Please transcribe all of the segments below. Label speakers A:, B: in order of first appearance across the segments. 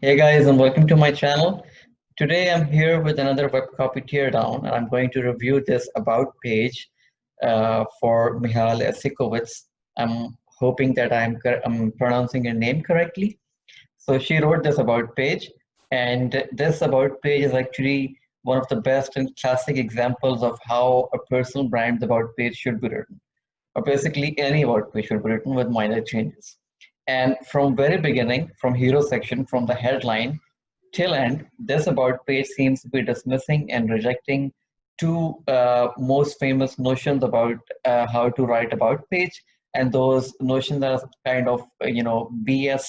A: Hey guys, and welcome to my channel. Today I'm here with another web copy teardown, and I'm going to review this about page for Michal Eisikowitz. I'm hoping that I'm pronouncing her name correctly. So she wrote this about page, and this about page is actually one of the best and classic examples of how a personal brand's about page should be written, or basically any about page should be written with minor changes. And from very beginning, from hero section, from the headline till end, this about page seems to be dismissing and rejecting two most famous notions about how to write about page, and those notions are kind of BS,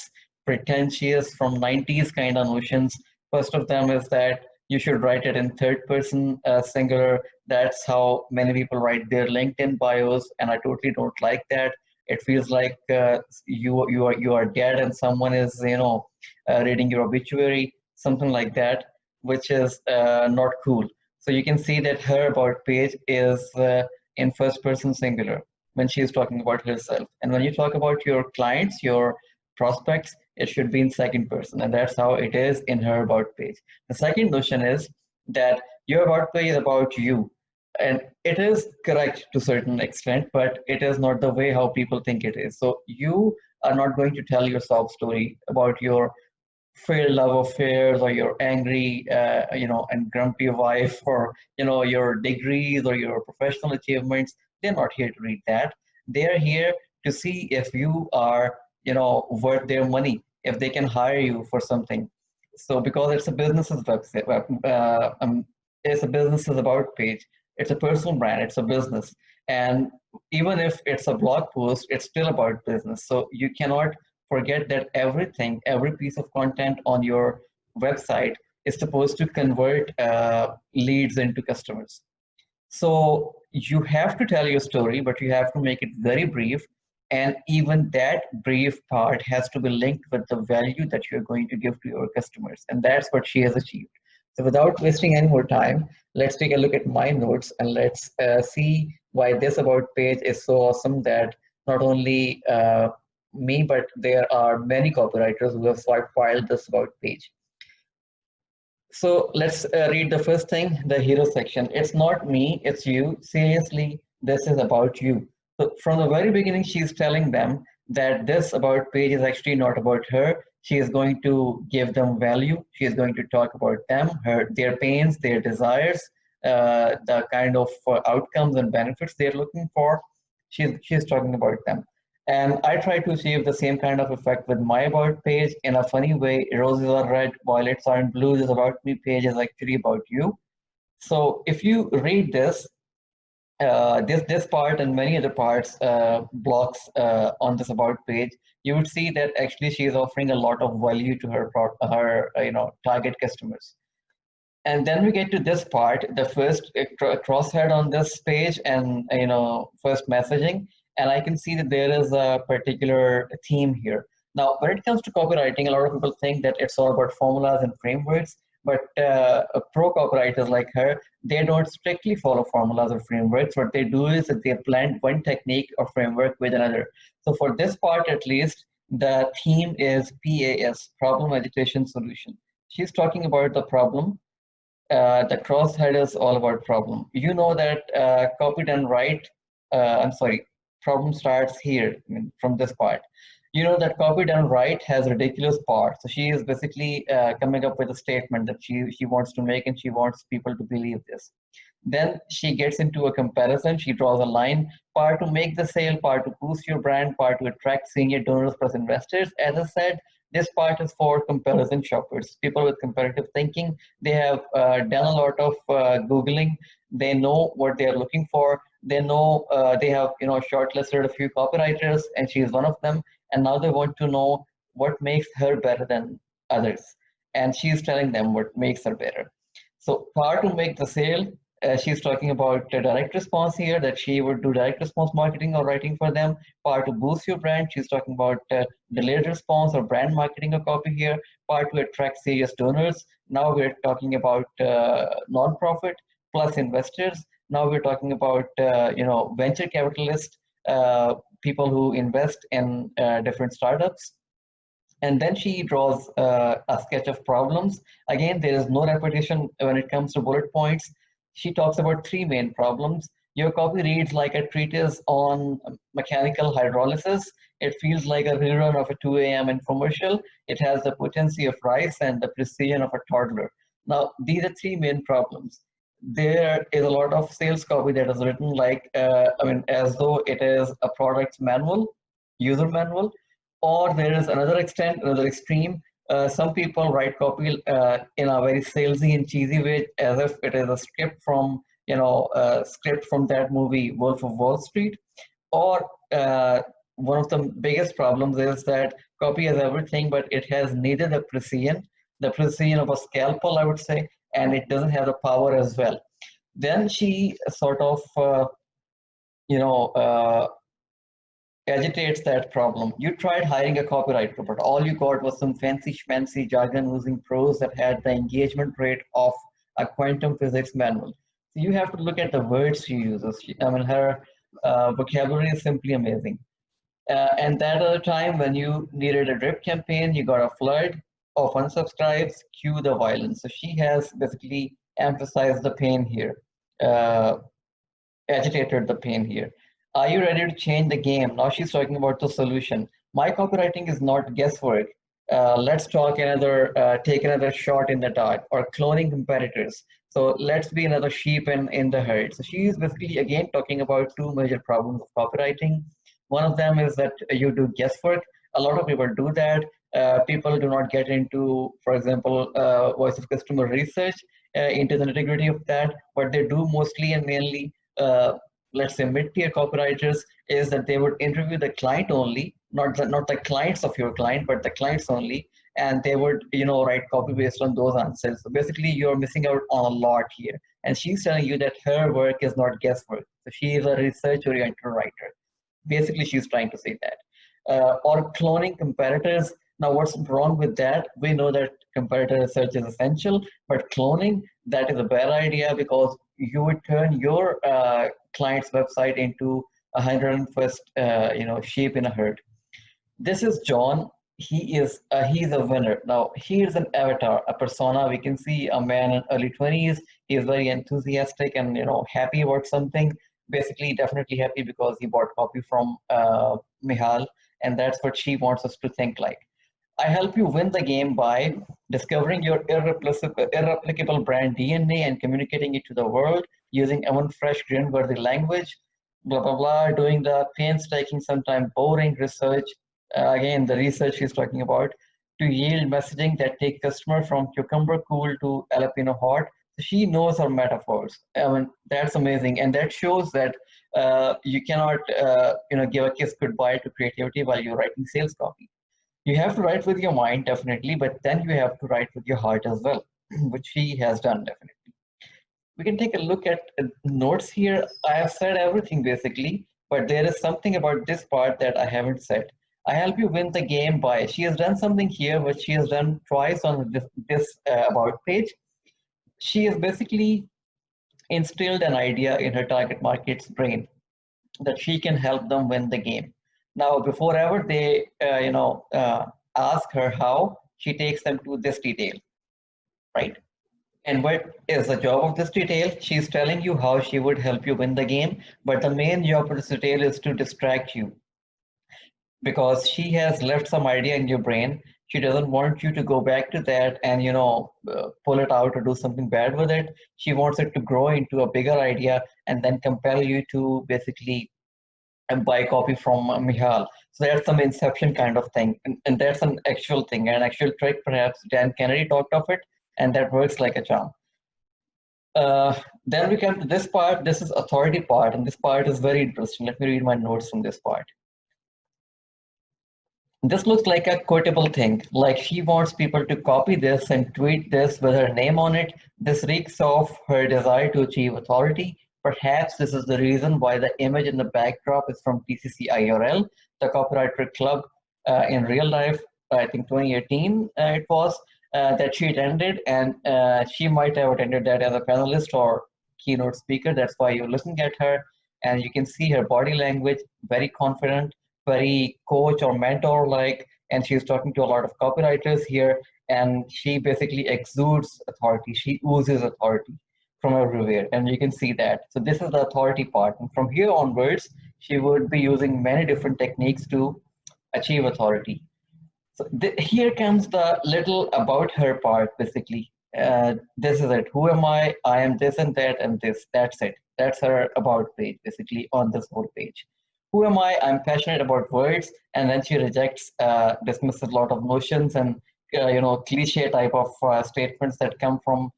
A: pretentious from 90s kind of notions. First of them is that you should write it in third person singular. That's how many people write their LinkedIn bios, and I totally don't like that. It feels like you are dead and someone is reading your obituary, something like that, which is not cool. So you can see that her about page is in first person singular when she is talking about herself. And when you talk about your clients, your prospects, it should be in second person. And that's how it is in her about page. The second notion is that your about page is about you. And it is correct to a certain extent, but it is not the way how people think it is. So you are not going to tell your sob story about your failed love affairs or your angry, and grumpy wife, or your degrees or your professional achievements. They're not here to read that. They're here to see if you are, worth their money, if they can hire you for something. So because it's a business's website, it's a business's about page. It's a personal brand. It's a business, and even if it's a blog post, it's still about business. So you cannot forget that everything, every piece of content on your website is supposed to convert leads into customers. So you have to tell your story, but you have to make it very brief. And even that brief part has to be linked with the value that you're going to give to your customers. And that's what she has achieved. So without wasting any more time, let's take a look at my notes and let's see why this about page is so awesome that not only me, but there are many copywriters who have filed this about page. So let's read the first thing, the hero section. It's not me, it's you. Seriously, this is about you. So from the very beginning, she's telling them that this about page is actually not about her. She is going to give them value. She is going to talk about them, their pains, their desires, the kind of outcomes and benefits they're looking for. She's talking about them. And I try to achieve the same kind of effect with my about page in a funny way. Roses are red, violets are in blue. This about me page is actually about you. So if you read this part and many other parts, blocks on this about page, you would see that actually she is offering a lot of value to her target customers. And then we get to this part, the first crosshead on this page, and first messaging, and I can see that there is a particular theme here. Now when it comes to copywriting, a lot of people think that it's all about formulas and frameworks, but pro copywriters like her, they don't strictly follow formulas or frameworks. What they do is that they blend one technique or framework with another. So for this part at least, the theme is PAS, problem, agitation, solution. She's talking about the problem. The crosshead is all about problem. You know that copy done right, I'm sorry, problem starts here, I mean, from this part. You know that copy done right has ridiculous parts. So she is basically coming up with a statement that she wants to make, and she wants people to believe this. Then she gets into a comparison. She draws a line, part to make the sale, part to boost your brand, part to attract senior donors plus investors. As I said, this part is for comparison shoppers, people with comparative thinking. They have done a lot of Googling. They know what they are looking for. They know they have shortlisted a few copywriters, and she is one of them. And now they want to know what makes her better than others. And she's telling them what makes her better. So part to make the sale, she's talking about direct response here, that she would do direct response marketing or writing for them. Part to boost your brand, she's talking about delayed response or brand marketing or copy here. Part to attract serious donors. Now we're talking about non-profit plus investors. Now we're talking about venture capitalists, people who invest in different startups. And then she draws a sketch of problems. Again, there is no repetition when it comes to bullet points. She talks about three main problems. Your copy reads like a treatise on mechanical hydrolysis. It feels like a rerun of a 2 a.m. infomercial. It has the potency of rice and the precision of a toddler. Now, these are three main problems. There is a lot of sales copy that is written like, as though it is a product manual, user manual, or there is another extreme. Some people write copy in a very salesy and cheesy way, as if it is a script from, script from that movie, Wolf of Wall Street. Or one of the biggest problems is that copy has everything, but it has neither the precision of a scalpel, I would say, and it doesn't have the power as well. Then she sort of, you know, uh, agitates that problem. You tried hiring a copywriter, but all you got was some fancy schmancy jargon using prose that had the engagement rate of a quantum physics manual. So you have to look at the words she uses. Her vocabulary is simply amazing. And that other time when you needed a drip campaign, you got a flood of unsubscribes, cue the violence. So she has basically emphasized the pain here. Uh, Agitated the pain here. Are you ready to change the game? Now she's talking about the solution. My copywriting is not guesswork. Let's take another shot in the dark, or cloning competitors. So let's be another sheep in the herd. So she is basically again talking about two major problems of copywriting. One of them is that you do guesswork. A lot of people do that. People do not get into, for example, voice of customer research, into the nitty-gritty of that. What they do mostly and mainly, uh, let's say mid-tier copywriters, is that they would interview the client only, not the clients of your client, but the clients only, and they would write copy based on those answers. So basically, you're missing out on a lot here. And she's telling you that her work is not guesswork. So she is a research-oriented writer. Basically, she's trying to say that. Or cloning competitors. Now, what's wrong with that? We know that competitor research is essential, but cloning, that is a bad idea, because you would turn your client's website into 101st, sheep in a herd. This is John. He's a winner. Now here's an avatar, a persona. We can see a man in early 20s. He is very enthusiastic and happy about something. Basically, definitely happy because he bought copy from Michal, and that's what she wants us to think like. I help you win the game by discovering your irreplicable brand DNA and communicating it to the world using one fresh, grin-worthy language. Blah blah blah. Doing the painstaking, sometimes boring research. Again, the research she's talking about, to yield messaging that take customer from cucumber cool to jalapeno hot. So she knows her metaphors. I mean, that's amazing, and that shows that you cannot, give a kiss goodbye to creativity while you're writing sales copy. You have to write with your mind, definitely, but then you have to write with your heart as well, which she has done, definitely. We can take a look at notes here. I have said everything basically, but there is something about this part that I haven't said. I help you win the game by. She has done something here, which she has done twice on this about page. She has basically instilled an idea in her target market's brain that she can help them win the game. Now, before ever they, ask her how, she takes them to this detail, right? And what is the job of this detail? She's telling you how she would help you win the game, but the main job of this detail is to distract you, because she has left some idea in your brain. She doesn't want you to go back to that and pull it out or do something bad with it. She wants it to grow into a bigger idea and then compel you to basically buy copy from Michal. So that's some inception kind of thing, and that's an actual thing, an actual trick. Perhaps Dan Kennedy talked of it, and that works like a charm. Uh, then we come to this part. This is authority part, and this part is very interesting. Let me read my notes from this part. This looks like a quotable thing, like she wants people to copy this and tweet this with her name on it. This reeks of her desire to achieve authority. Perhaps this is the reason why the image in the backdrop is from TCC IRL, the Copywriter Club in real life. I think 2018 it was, that she attended, and she might have attended that as a panelist or keynote speaker. That's why you're looking at her, and you can see her body language, very confident, very coach or mentor like. and she's talking to a lot of copywriters here, and she basically exudes authority. She oozes authority from everywhere, and you can see that. So this is the authority part, and from here onwards, she would be using many different techniques to achieve authority. So here comes the little about her part, basically. This is it. Who am I? I am this and that and this. That's it. That's her about page, basically, on this whole page. Who am I? I'm passionate about words. And then she rejects, dismisses a lot of notions and, cliche type of statements that come from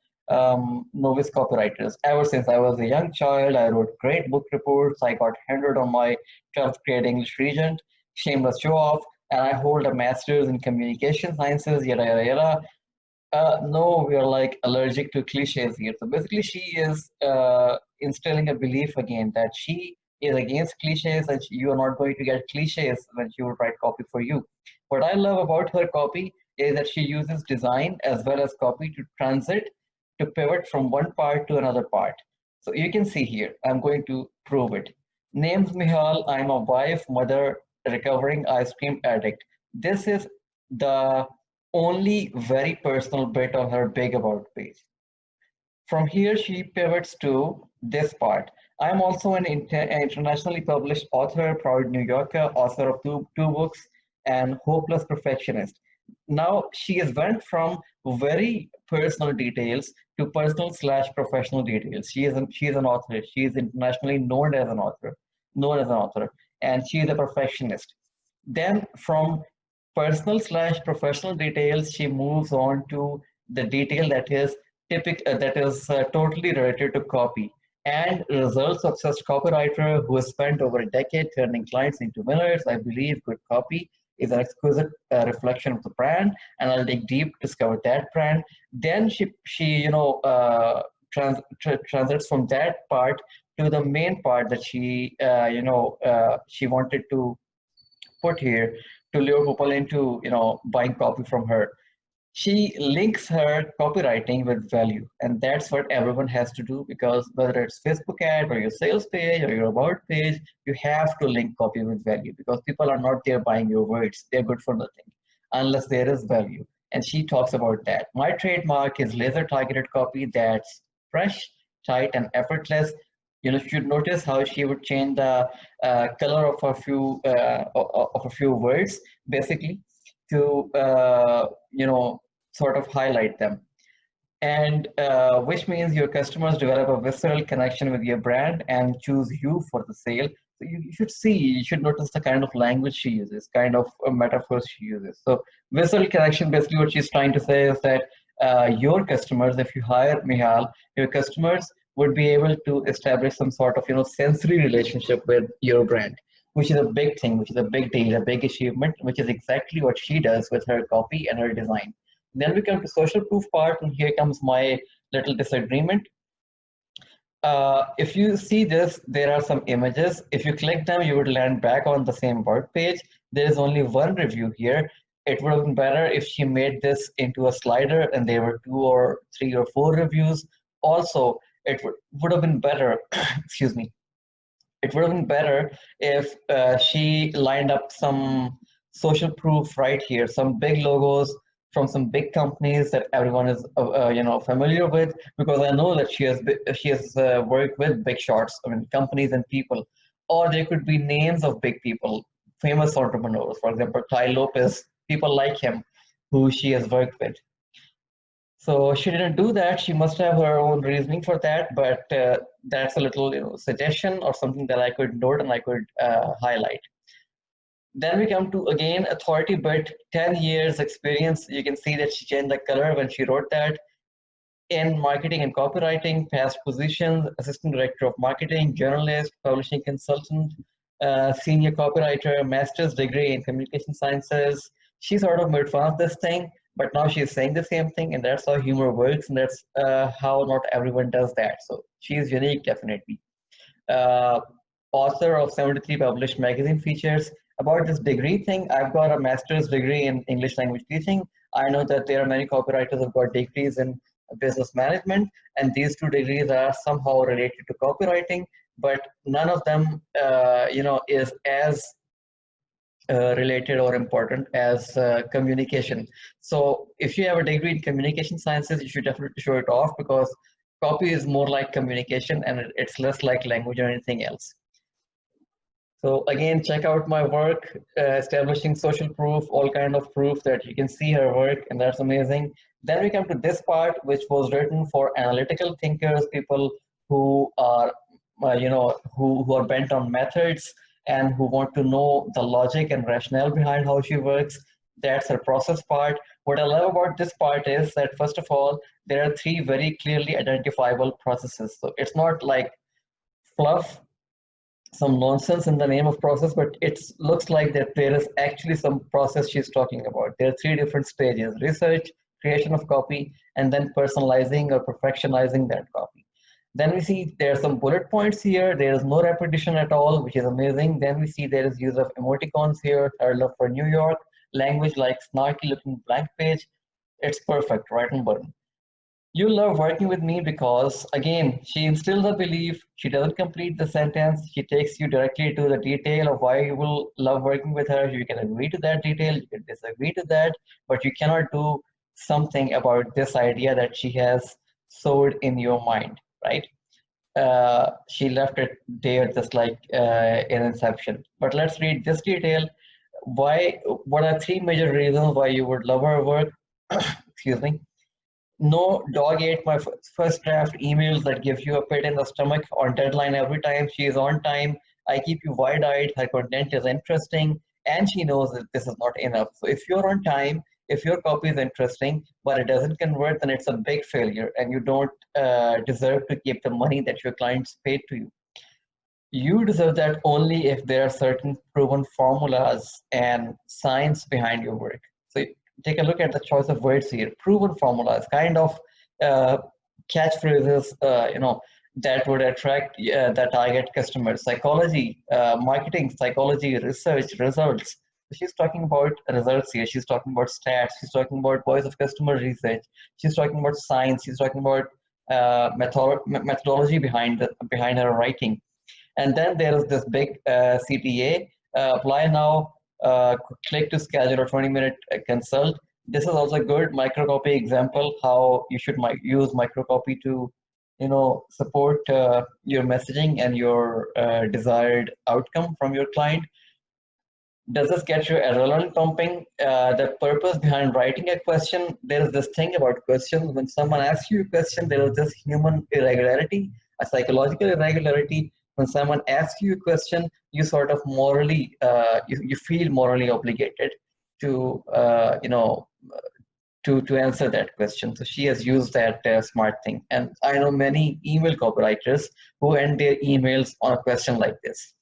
A: novice copywriters. Ever since I was a young child, I wrote great book reports. I got 100 on my 12th grade English Regent. Shameless show off, and I hold a master's in communication sciences, yada, yada, yada. No, we are like allergic to cliches here. So basically, she is instilling a belief again that she is against cliches and you are not going to get cliches when she will write copy for you. What I love about her copy is that she uses design as well as copy to transit, to pivot from one part to another part. So you can see here, I'm going to prove it. Name's Michal, I'm a wife, mother, recovering ice cream addict. This is the only very personal bit on her big about page. From here, she pivots to this part. I'm also an internationally published author, proud New Yorker, author of two books, and hopeless perfectionist. Now she has went from very personal details to personal slash professional details. She is an author. She is internationally known as an author, and she is a perfectionist. Then from personal slash professional details, she moves on to the detail that is totally related to copy, and results obsessed copywriter who has spent over a decade turning clients into winners. I believe good copy is an exquisite reflection of the brand, and I'll dig deep to discover that brand. Then she transits from that part to the main part that she wanted to put here to lure people into buying copy from her. She links her copywriting with value, and that's what everyone has to do, because whether it's Facebook ad or your sales page or your about page, you have to link copy with value, because people are not there buying your words. They're good for nothing unless there is value, and she talks about that. My trademark is laser targeted copy that's fresh, tight, and effortless. You should notice how she would change the color of a few words, basically, to sort of highlight them, and which means your customers develop a visceral connection with your brand and choose you for the sale. So you should notice the kind of language she uses, kind of metaphors she uses. So visceral connection, basically what she's trying to say is that your customers, if you hire Michal, your customers would be able to establish some sort of sensory relationship with your brand, which is a big thing, which is a big deal, a big achievement, which is exactly what she does with her copy and her design. Then we come to social proof part, and here comes my little disagreement. If you see this, there are some images. If you click them, you would land back on the same word page. There is only one review here. It would have been better if she made this into a slider and there were 2 or 3 or 4 reviews. Also, it would have been better, excuse me, it would have been better if she lined up some social proof right here, some big logos from some big companies that everyone is familiar with, because I know that she has worked with big shots, I mean companies and people. Or there could be names of big people, famous entrepreneurs, for example Ty Lopez, people like him who she has worked with. So she didn't do that. She must have her own reasoning for that, but that's a little suggestion or something that I could note and I could highlight. Then we come to, again, authority bit, 10 years experience. You can see that she changed the color when she wrote that. In marketing and copywriting, past positions, assistant director of marketing, journalist, publishing consultant, senior copywriter, master's degree in communication sciences. She sort of made fun of this thing, but now she's saying the same thing, and that's how humor works, and that's how not everyone does that. So she's unique, definitely. Author of 73 published magazine features. About this degree thing, I've got a master's degree in English language teaching. I know that there are many copywriters who've got degrees in business management, and these 2 degrees are somehow related to copywriting, but none of them, is as related or important as communication. So if you have a degree in communication sciences, you should definitely show it off, because copy is more like communication and it's less like language or anything else. So again, check out my work, establishing social proof, all kind of proof that you can see her work, and that's amazing. Then we come to this part, which was written for analytical thinkers, people who are, who are bent on methods and who want to know the logic and rationale behind how she works. That's her process part. What I love about this part is that, first of all, there are three very clearly identifiable processes. So it's not like fluff, some nonsense in the name of process, but it looks like that there is actually some process she's talking about. There are three different stages: research, creation of copy, and then personalizing or perfectionizing that copy. Then we see there are some bullet points here. There is no repetition at all, which is amazing. Then we see there is use of emoticons here. I love for New York, language like snarky looking blank page. It's perfect, right and button. You love working with me because, again, she instills a belief. She doesn't complete the sentence. She takes you directly to the detail of why you will love working with her. You can agree to that detail, you can disagree to that, but you cannot do something about this idea that she has sowed in your mind, right? She left it there just like in Inception. But let's read this detail. What are three major reasons why you would love her work? Excuse me. No, dog ate my first draft emails that give you a pit in the stomach, on deadline every time. She is on time. I keep you wide-eyed. Her content is interesting, and she knows that this is not enough. So if you're on time, if your copy is interesting, but it doesn't convert, then it's a big failure, and you don't deserve to keep the money that your clients paid to you. You deserve that only if there are certain proven formulas and science behind your work. So take a look at the choice of words here. Proven formulas, kind of uh, catchphrases, that would attract the target customers. Psychology, marketing, psychology, research, results. So she's talking about results here. She's talking about stats. She's talking about voice of customer research. She's talking about science. She's talking about methodology behind her writing. And then there is this big CTA, apply now, click to schedule a 20-minute consult. This is also a good microcopy example, how you should use microcopy to, support your messaging and your desired outcome from your client. Does this get you adrenaline pumping? The purpose behind writing a question, there is this thing about questions. When someone asks you a question, there is this human irregularity, a psychological irregularity. When someone asks you a question, you sort of morally, you feel morally obligated to, to answer that question. So she has used that smart thing. And I know many email copywriters who end their emails on a question like this.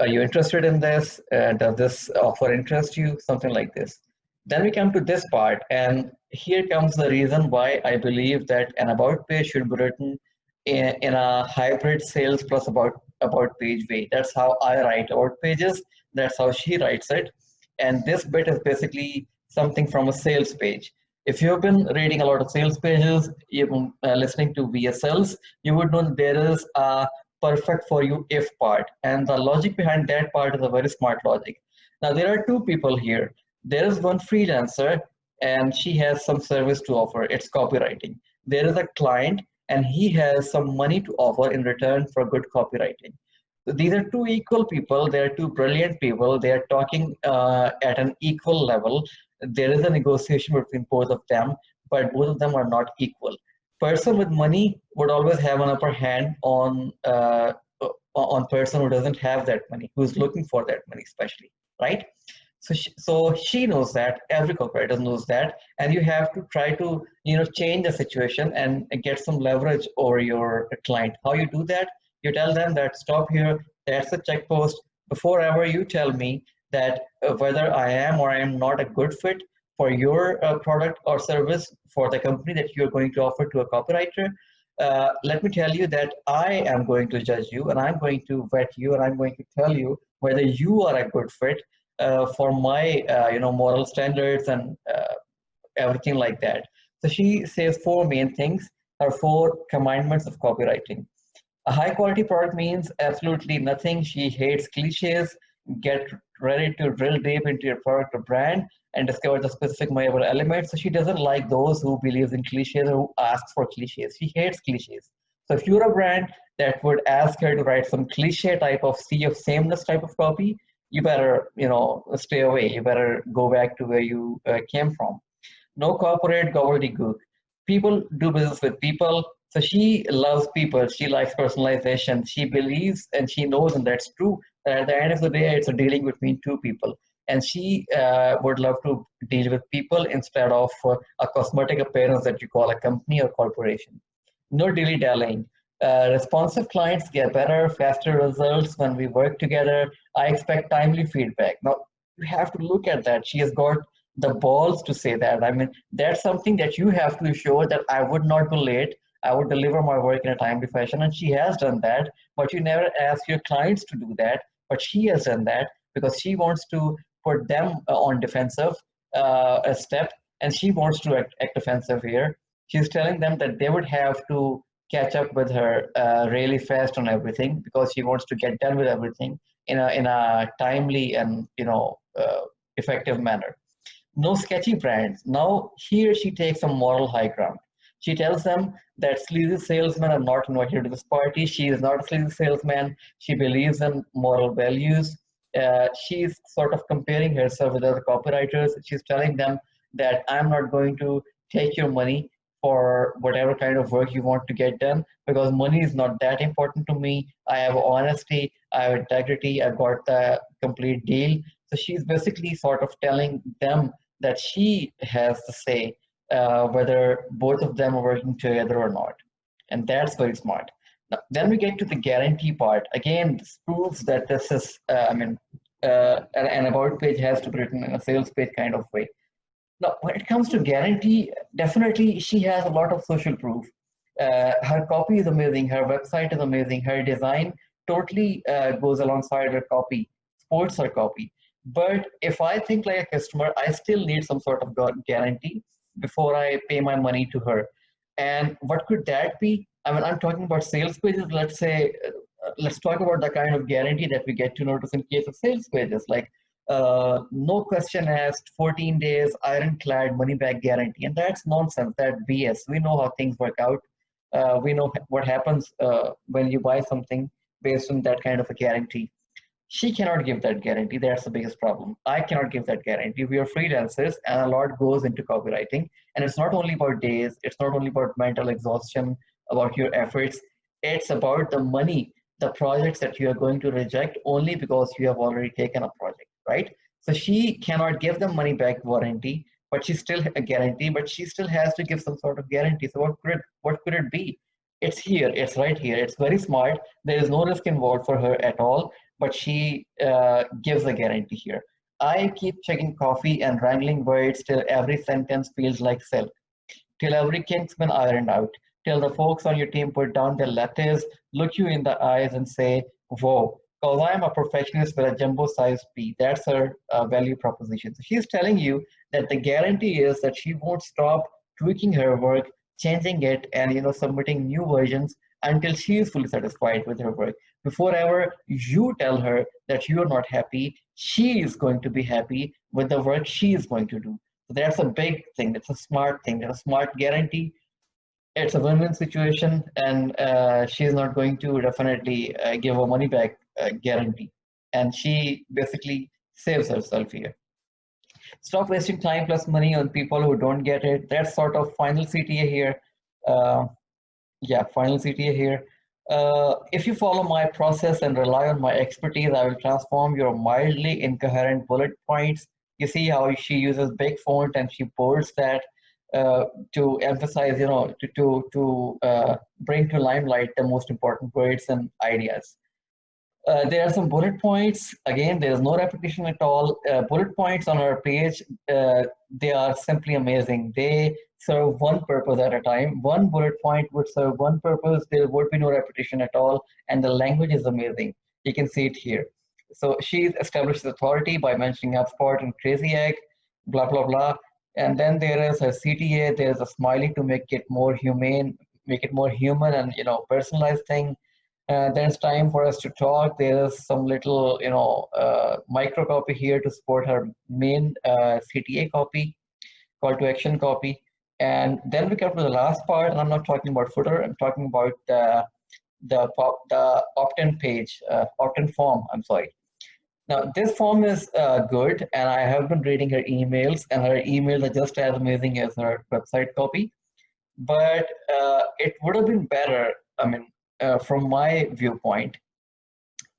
A: Are you interested in this? Does this offer interest you? Something like this. Then we come to this part, and here comes the reason why I believe that an about page should be written in a hybrid sales plus about page way. That's how I write about pages. That's how she writes it. And this bit is basically something from a sales page. If you've been reading a lot of sales pages, you've been listening to VSLs, you would know that there is a perfect for you if part, and the logic behind that part is a very smart logic. Now there are two people here. There is one freelancer and she has some service to offer. It's copywriting. There is a client and he has some money to offer in return for good copywriting. So these are two equal people. They are two brilliant people. They are talking at an equal level. There is a negotiation between both of them, but both of them are not equal. Person with money would always have an upper hand on person who doesn't have that money, who's looking for that money, especially, right? So she knows that. Every copywriter knows that, and you have to try to change the situation and get some leverage over your client. How you do that? You tell them that stop here. That's a check post. Before ever you tell me that whether I am or I am not a good fit for your product or service for the company that you're going to offer to a copywriter, let me tell you that I am going to judge you and I'm going to vet you and I'm going to tell you whether you are a good fit for my moral standards and everything like that. So she says four main things, or four commandments of copywriting. A high quality product means absolutely nothing. She hates cliches. Get ready to drill deep into your product or brand and discover the specific memorable elements. So she doesn't like those who believes in cliches or who asks for cliches. She hates cliches. So if you're a brand that would ask her to write some cliche type of sea of sameness type of copy, you better, stay away. You better go back to where you came from. No corporate gobbledygook. People do business with people. So she loves people. She likes personalization. She believes and she knows, and that's true, that at the end of the day, it's a dealing between two people. And she would love to deal with people instead of a cosmetic appearance that you call a company or corporation. No dilly dallying. Responsive clients get better, faster results when we work together. I expect timely feedback. Now, you have to look at that. She has got the balls to say that. I mean, that's something that you have to show that I would not be late. I would deliver my work in a timely fashion. And she has done that, but you never ask your clients to do that. But she has done that because she wants to put them on defensive a step, and she wants to act offensive here. She's telling them that they would have to catch up with her really fast on everything because she wants to get done with everything in a timely and effective manner. No sketchy brands. Now here she takes a moral high ground. She tells them that sleazy salesmen are not invited to this party. She is not a sleazy salesman. She believes in moral values. She's sort of comparing herself with other copywriters. She's telling them that I'm not going to take your money for whatever kind of work you want to get done because money is not that important to me. I have honesty, I have integrity, I've got the complete deal. So she's basically sort of telling them that she has to say whether both of them are working together or not. And that's very smart. Now, then we get to the guarantee part. Again, this proves that this is, an about page has to be written in a sales page kind of way. Now, when it comes to guarantee, definitely she has a lot of social proof. Her copy is amazing. Her website is amazing. Her design totally goes alongside her copy, supports her copy. But if I think like a customer, I still need some sort of guarantee before I pay my money to her. And what could that be? I mean, I'm talking about sales pages. Let's say, let's talk about the kind of guarantee that we get to notice in case of sales pages, like no question asked, 14 days, ironclad money back guarantee. And that's nonsense, that BS. We know how things work out. We know what happens when you buy something based on that kind of a guarantee. She cannot give that guarantee. That's the biggest problem. I cannot give that guarantee. We are freelancers, and a lot goes into copywriting. And it's not only about days, it's not only about mental exhaustion, about your efforts. It's about the money, the projects that you are going to reject only because you have already taken a project, right? So she cannot give them money back warranty, but she still a guarantee, but she still has to give some sort of guarantee. So what could it be? It's here, it's right here. It's very smart. There is no risk involved for her at all, but she gives a guarantee here. I keep checking coffee and wrangling words till every sentence feels like silk, till every kink's been ironed out, till the folks on your team put down their lattes, look you in the eyes and say, whoa, because I'm a perfectionist with a jumbo-sized P. That's her value proposition. So she's telling you that the guarantee is that she won't stop tweaking her work, changing it, and submitting new versions until she is fully satisfied with her work. Before ever you tell her that you are not happy, she is going to be happy with the work she is going to do. So that's a big thing. That's a smart thing. That's a smart guarantee. It's a win-win situation, and she's not going to definitely give a money back guarantee. And she basically saves herself here. Stop wasting time plus money on people who don't get it. That's sort of final CTA here. Uh, yeah, final CTA here. If you follow my process and rely on my expertise, I will transform your mildly incoherent bullet points. You see how she uses big font and she bolds that to emphasize, to bring to limelight the most important words and ideas. There are some bullet points. Again, there is no repetition at all. Bullet points on our page, they are simply amazing. They serve one purpose at a time. One bullet point would serve one purpose. There would be no repetition at all. And the language is amazing. You can see it here. So she's established authority by mentioning HubSpot and Crazy Egg, blah, blah, blah. And then there is a CTA. There's a smiley to make it more humane, make it more human and, personalized thing. Then it's time for us to talk. There's some little, micro copy here to support her main CTA copy, call to action copy. And then we come to the last part, and I'm not talking about footer. I'm talking about the opt-in page, opt-in form. I'm sorry. Now this form is good, and I have been reading her emails, and her emails are just as amazing as her website copy. But it would have been better. I mean, from my viewpoint,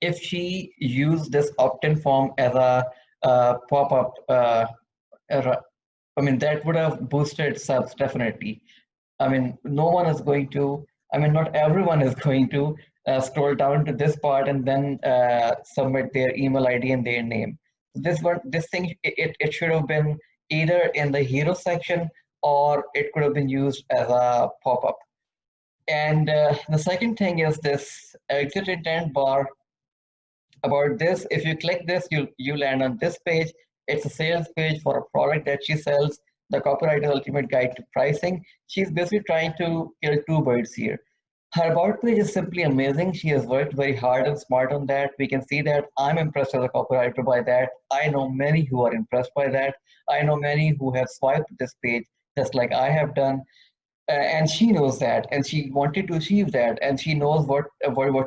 A: if she used this opt-in form as a pop-up, I mean, that would have boosted subs definitely. I mean, no one is going to, I mean, not everyone is going to scroll down to this part and then submit their email ID and their name. This thing, it should have been either in the hero section or it could have been used as a pop-up. And the second thing is this exit intent bar. About this, if you click this, you land on this page. It's a sales page for a product that she sells, the copywriter's ultimate guide to pricing. She's basically trying to kill two birds here. Her about page is simply amazing. She has worked very hard and smart on that. We can see that. I'm impressed as a copywriter by that. I know many who are impressed by that. I know many who have swiped this page just like I have done. And she knows that, and she wanted to achieve that, and she knows what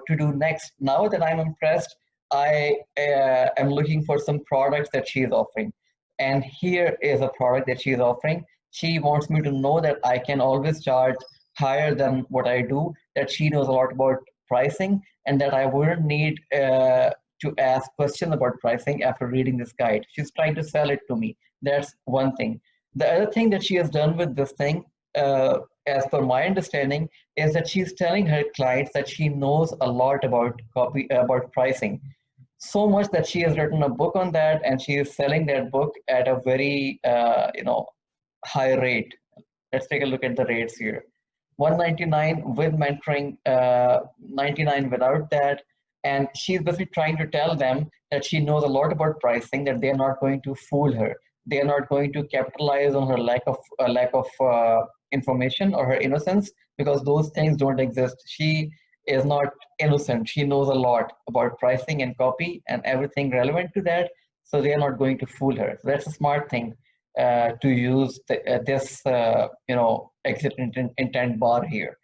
A: to do next. Now that I'm impressed, I am looking for some products that she is offering, and here is a product that she is offering. She wants me to know that I can always charge higher than what I do, that she knows a lot about pricing, and that I wouldn't need to ask questions about pricing after reading this guide. She's trying to sell it to me. That's one thing. The other thing that she has done with this thing, as per my understanding, is that she's telling her clients that she knows a lot about about pricing, so much that she has written a book on that, and she is selling that book at a very high rate. Let's take a look at the rates here. 199 with mentoring, 99 without that. And she's basically trying to tell them that she knows a lot about pricing, that they're not going to fool her. They're not going to capitalize on her lack of information or her innocence, because those things don't exist. She is not innocent. She knows a lot about pricing and copy and everything relevant to that. So they are not going to fool her. So that's a smart thing to use this exit intent bar here.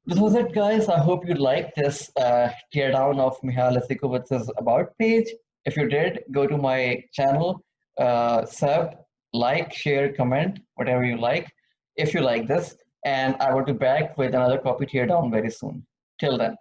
A: This was it, guys. I hope you liked this teardown of Michal Eisikowitz's about page. If you did, go to my channel, sub, like, share, comment, whatever you like, if you like this. And I will be back with another copy teardown very soon. Till then.